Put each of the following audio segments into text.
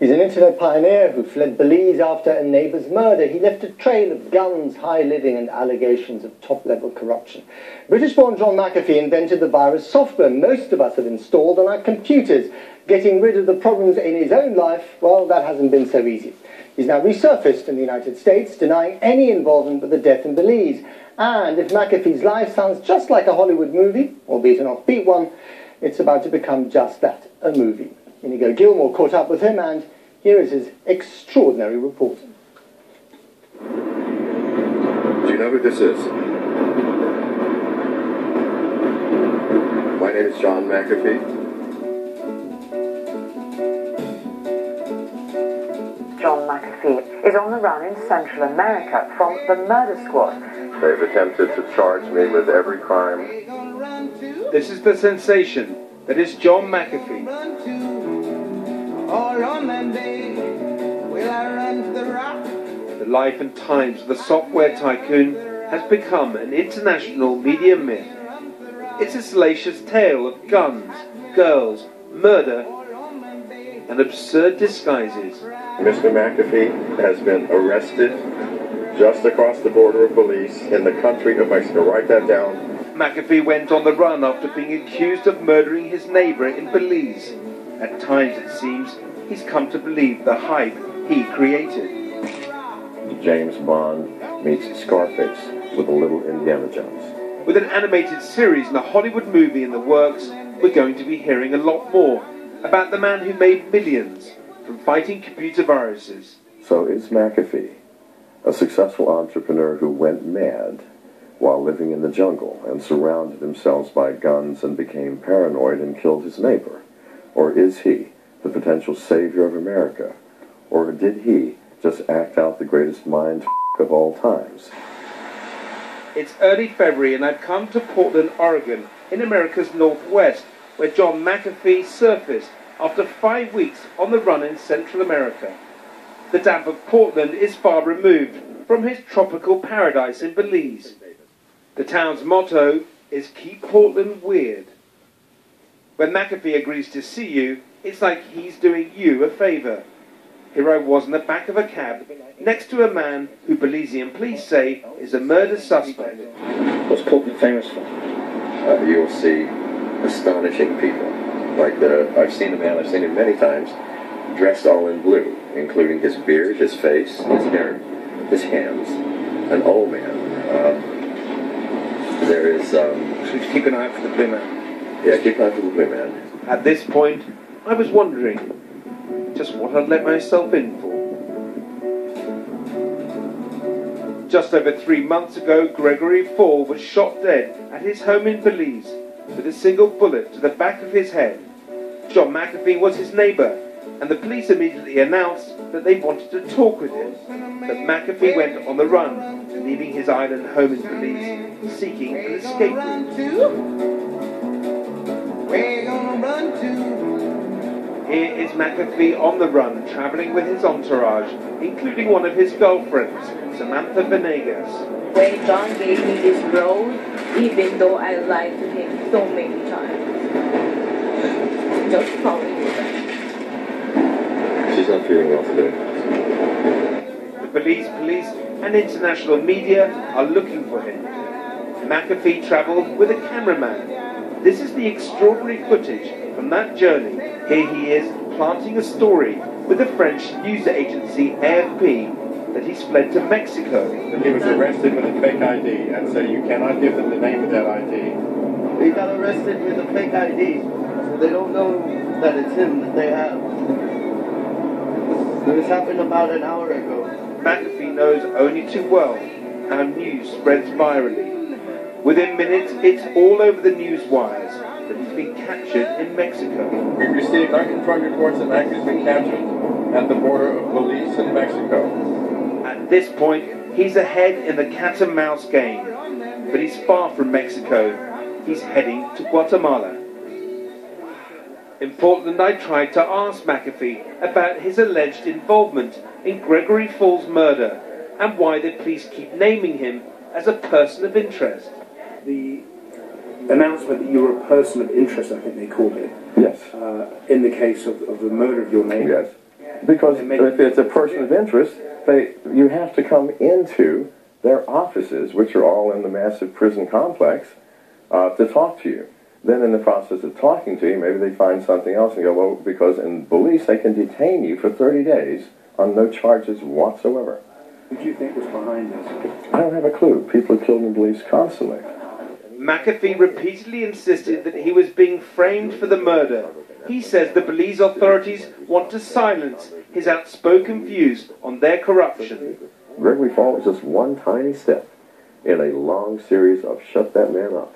He's an internet pioneer who fled Belize after a neighbour's murder. He left a trail of guns, high living and allegations of top-level corruption. British-born John McAfee invented the virus software most of us have installed on our computers. Getting rid of the problems in his own life, well, that hasn't been so easy. He's now resurfaced in the United States, denying any involvement with the death in Belize. And if McAfee's life sounds just like a Hollywood movie, albeit an offbeat one, it's about to become just that, a movie. Inigo Gilmore caught up with him, and here is his extraordinary report. Do you know who this is? My name is John McAfee. John McAfee is on the run in Central America from the murder squad. They've attempted to charge me with every crime. This is the sensation that is John McAfee. The life and times of the software tycoon has become an international media myth. It's a salacious tale of guns, girls, murder, and absurd disguises. Mr. McAfee has been arrested just across the border of Belize in the country of Mexico. Write that down. McAfee went on the run after being accused of murdering his neighbour in Belize. At times, it seems, he's come to believe the hype he created. James Bond meets Scarface with a little Indiana Jones. With an animated series and a Hollywood movie in the works, we're going to be hearing a lot more about the man who made millions from fighting computer viruses. So is McAfee, a successful entrepreneur who went mad while living in the jungle and surrounded himself by guns and became paranoid and killed his neighbor? Or is he the potential savior of America? Or did he just act out the greatest mind of all times? It's early February and I've come to Portland, Oregon, in America's Northwest, where John McAfee surfaced after 5 weeks on the run in Central America. The damp of Portland is far removed from his tropical paradise in Belize. The town's motto is "Keep Portland Weird." When McAfee agrees to see you, it's like he's doing you a favour. Here I was in the back of a cab, next to a man who Belizean police say is a murder suspect. What's Portland famous for? You'll see astonishing people. I've seen a man, I've seen him many times, dressed all in blue, including his beard, his face, his hair, his hands. An old man. There is, So keep an eye out for the blue man. Yeah, keep an eye for the blue man. At this point, I was wondering just what I'd let myself in for. Just over 3 months ago, Gregory Fall was shot dead at his home in Belize with a single bullet to the back of his head. John McAfee was his neighbour, and the police immediately announced that they wanted to talk with him. But McAfee went on the run, leaving his island home in Belize, seeking an escape route. Here is McAfee on the run, travelling with his entourage, including one of his girlfriends, Samantha Venegas. When John gave me this role, even though I lied to him so many times, just following me back. She's not feeling well today. The Belize police and international media are looking for him. McAfee travelled with a cameraman. This is the extraordinary footage from that journey. Here he is planting a story with the French news agency AFP that he's fled to Mexico. He was arrested with a fake ID, and so you cannot give them the name of that ID. He got arrested with a fake ID, so they don't know that it's him that they have. This happened about an hour ago. McAfee knows only too well how news spreads virally. Within minutes, it's all over the news wires that he's been captured in Mexico. We received unconfirmed reports that McAfee's been captured at the border of Belize and Mexico. At this point, he's ahead in the cat and mouse game, but he's far from Mexico. He's heading to Guatemala. In Portland, I tried to ask McAfee about his alleged involvement in Gregory Fall's murder and why the police keep naming him as a person of interest. The announcement that you were a person of interest, I think they called it. Yes. In the case of the murder of your neighbour. Yes. Because if it's a person of interest, you have to come into their offices, which are all in the massive prison complex, to talk to you. Then in the process of talking to you, maybe they find something else and go, well, because in Belize they can detain you for 30 days on no charges whatsoever. What do you think was behind this? I don't have a clue. People are killed in Belize constantly. McAfee repeatedly insisted that he was being framed for the murder. He says the Belize authorities want to silence his outspoken views on their corruption. Gregory Fall is just one tiny step in a long series of shut that man up.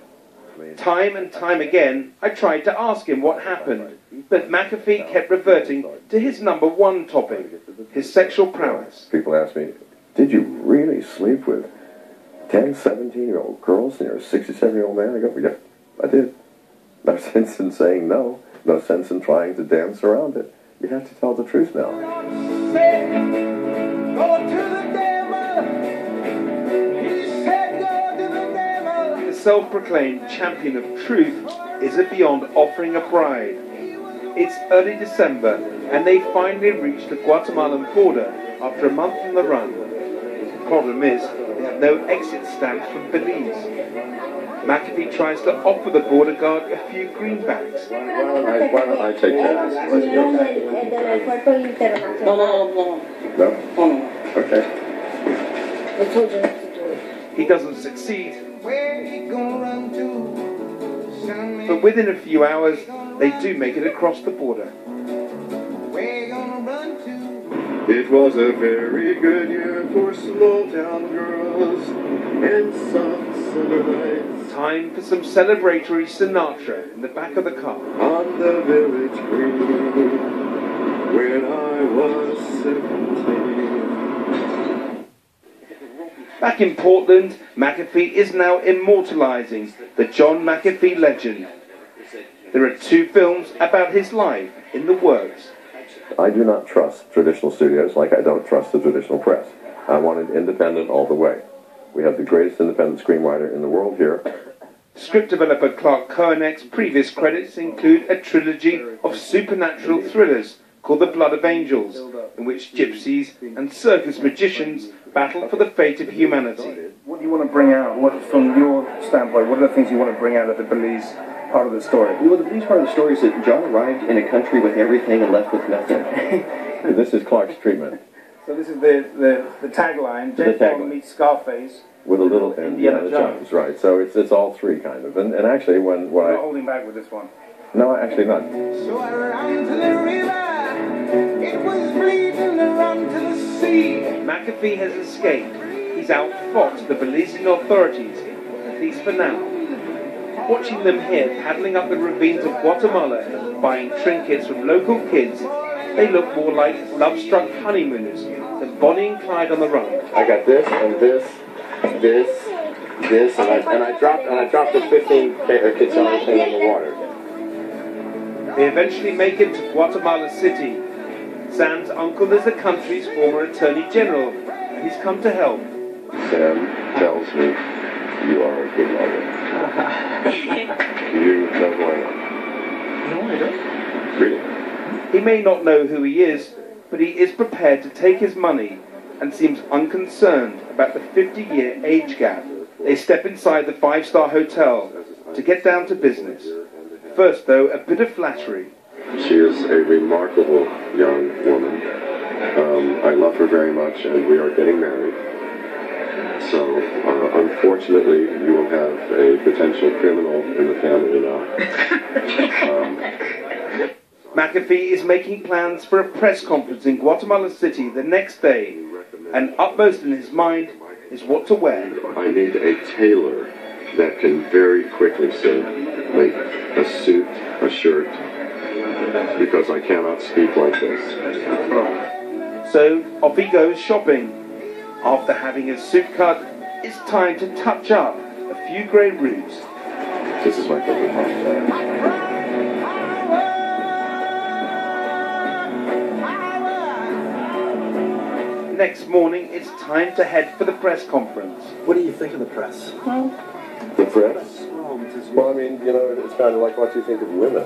Time and time again, I tried to ask him what happened, but McAfee kept reverting to his number one topic, his sexual prowess. People ask me, did you really sleep with 10, 17-year-old girls and you're a 67-year-old man? I go, yeah, I did. No sense in saying no. No sense in trying to dance around it. You have to tell the truth now. The self-proclaimed champion of truth isn't beyond offering a bride. It's early December, and they finally reached the Guatemalan border after a month on the run. The problem is, they have no exit stamps from Belize. McAfee tries to offer the border guard a few greenbacks. Why don't I take care of this? No? Okay. I told you not to do it. He doesn't succeed. But within a few hours, they do make it across the border. It was a very good year for small town girls and soft summer nights. Time for some celebratory Sinatra in the back of the car. On the village green, when I was 17. Back in Portland, McAfee is now immortalizing the John McAfee legend. There are 2 films about his life in the works. I do not trust traditional studios like I don't trust the traditional press. I wanted independent all the way. We have the greatest independent screenwriter in the world here. Script developer Clark Koenig's previous credits include a trilogy of supernatural thrillers called The Blood of Angels, in which gypsies and circus magicians battle for the fate of humanity. What do you want to bring out? What, from your standpoint, what are the things you want to bring out of the Belize part of the story? Well, the Belize part of the story is that John arrived in a country with everything and left with nothing. This is Clark's treatment. So this is the tagline, James Bond meets Scarface. With a little Indiana Jones, right. So it's all 3 kind of. And actually when You're I... not holding back with this one. No, actually not. So I ran to the river, it was bleeding around to the sea. McAfee has escaped. He's outfoxed the Belizean authorities, at least for now. Watching them here paddling up the ravines of Guatemala, buying trinkets from local kids, they look more like love-struck honeymooners than Bonnie and Clyde on the run. I got this and this, and I dropped the 15 kids on the water. They eventually make it to Guatemala City. Sam's uncle is the country's former Attorney General, and he's come to help. Sam tells me you are a good lawyer. You know who I am. No, I don't. Really? He may not know who he is, but he is prepared to take his money and seems unconcerned about the 50-year age gap. They step inside the 5-star hotel to get down to business. First, though, a bit of flattery. She is a remarkable young woman. I love her very much, and we are getting married. So, unfortunately, you will have a potential criminal in the family now. McAfee is making plans for a press conference in Guatemala City the next day, and upmost in his mind is what to wear. I need a tailor that can very quickly make a suit, a shirt, because I cannot speak like this. So off he goes shopping. After having his suit cut, it's time to touch up a few grey roots. This is my favorite part. Next morning, it's time to head for the press conference. What do you think of the press? The press? Well, I mean, it's kind of like what you think of women.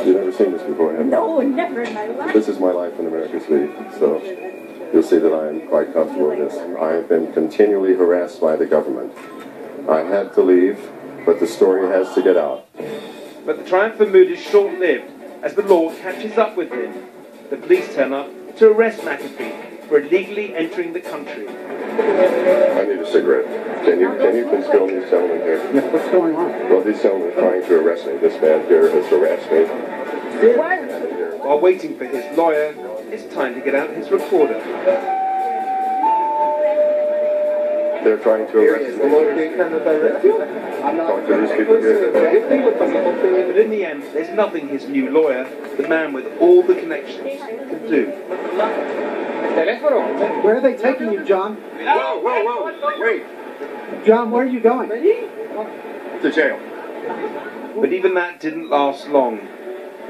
You've never seen this before, have you? No, never in my life. This is my life in America, sweetie. So you'll see that I am quite comfortable with this. I have been continually harassed by the government. I had to leave, but the story has to get out. But the triumph for Mood is short-lived as the law catches up with him. The police turn up to arrest McAfee for illegally entering the country. I need a cigarette. Can you please film these gentlemen here? What's going on? Well, these gentlemen are trying to arrest me. This man here has harassed me. While waiting for his lawyer, it's time to get out his recorder. They're trying to arrest me. Talk to these people here. But in the end, there's nothing his new lawyer, the man with all the connections, can do. Where are they taking you, John? Whoa, wait. John, where are you going? To jail. But even that didn't last long.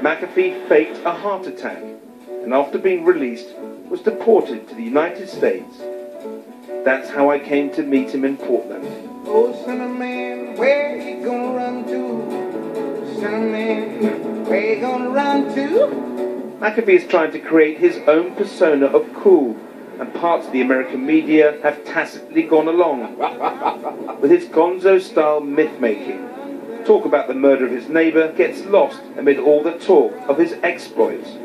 McAfee faked a heart attack, and after being released, was deported to the United States. That's how I came to meet him in Portland. Oh, son of man, where you gonna run to? Son of man, where you gonna run to? McAfee is trying to create his own persona of cool, and parts of the American media have tacitly gone along with his gonzo-style myth-making. Talk about the murder of his neighbour gets lost amid all the talk of his exploits.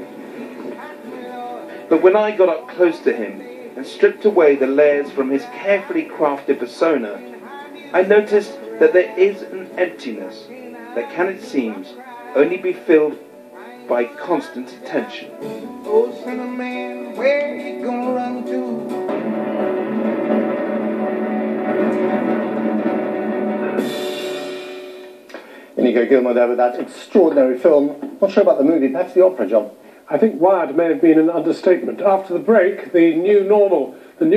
But when I got up close to him and stripped away the layers from his carefully crafted persona, I noticed that there is an emptiness that can, it seems, only be filled by constant attention. Oh, son of man, where you gonna run to? Inigo Gilmore there with that extraordinary film. Not sure about the movie, perhaps the opera, John. I think wired may have been an understatement. After the break, the new normal